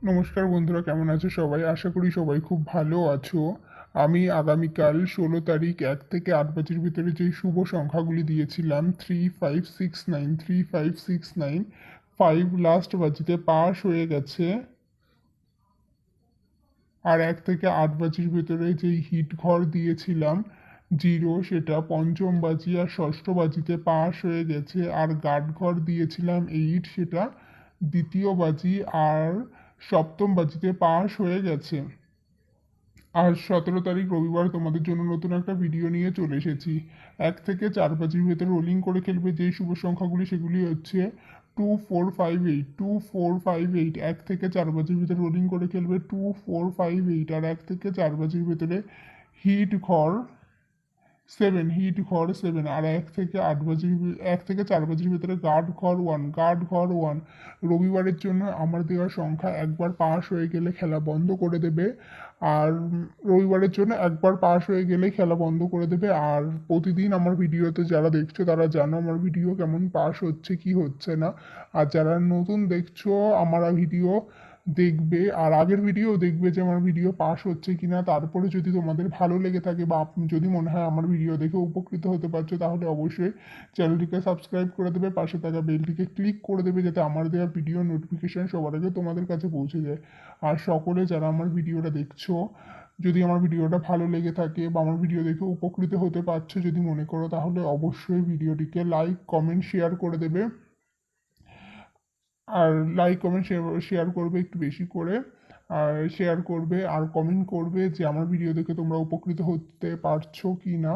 নমস্কার বন্ধুরা, কেমন আছো সবাই? আশা করি সবাই খুব ভালো আছো। আমি আগামীকাল 16 তারিখ 1 থেকে 8 বাজের ভিতরে যে শুভ সংখ্যাগুলি দিয়েছিলাম 3569, 3569, 5 লাস্ট বাজিতে পাস হয়ে গেছে। আর 1 থেকে 8 বাজির ভিতরে যেই হিট ঘর দিয়েছিলাম 0, সেটা পঞ্চম বাজি আর ষষ্ঠ বাজিতে পাস হয়ে গেছে। আর গার্ড ঘর দিয়েছিলাম 8, সেটা দ্বিতীয় বাজি আর সপ্তম বাজিতে পাস হয়ে গেছে। আর 17 তারিখ রবিবার তোমাদের জন্য নতুন একটা ভিডিও নিয়ে চলে এসেছি। 1 থেকে 4 বাজির ভেতরে রোলিং করে খেলবে যে শুভ সংখ্যাগুলি, সেগুলি হচ্ছে 2458, 2458। 1 থেকে 4 বাজির ভিতরে রোলিং করে খেলবে 2458। আর 1 থেকে 4 বাজির ভেতরে হিট ঘর 7, হিট ঘর 7। আর 1 থেকে 4 বাজির ভিতরে গার্ড ঘর 1, গার্ড ঘর 1। রবিবারের জন্য আমার দেওয়া সংখ্যা একবার পাস হয়ে গেলে খেলা বন্ধ করে দেবে। আর রবিবারের জন্য একবার পাস হয়ে গেলে খেলা বন্ধ করে দেবে। আর প্রতিদিন আমার ভিডিওতে যারা দেখছো তারা জানো আমার ভিডিও কেমন পাস হচ্ছে কি হচ্ছে না। আর যারা নতুন দেখছো আমার ভিডিও দেখবে আর আগের ভিডিও দেখবে যে আমার ভিডিও পাস হচ্ছে কিনা। তারপরে যদি তোমাদের ভালো লেগে থাকে বা যদি মনে হয় আমার ভিডিও দেখে উপকৃত হতে পারছো, তাহলে অবশ্যই চ্যানেলটিকে সাবস্ক্রাইব করে দেবে, পাশে থাকা বেলটিকে ক্লিক করে দেবে, যাতে আমার দেওয়া ভিডিও নোটিফিকেশন সবার আগে তোমাদের কাছে পৌঁছে যায়। আর সকলে যারা আমার ভিডিওটা দেখছো, যদি আমার ভিডিওটা ভালো লেগে থাকে বা আমার ভিডিও দেখে উপকৃত হতে পারছো যদি মনে করো, তাহলে অবশ্যই ভিডিওটিকে লাইক কমেন্ট শেয়ার করে দেবে। আর লাইক কমেন্ট শেয়ার করবে একটু বেশি করে। আর শেয়ার করবে আর কমেন্ট করবে যে আমার ভিডিও দেখে তোমরা উপকৃত হতে পারছো কি না।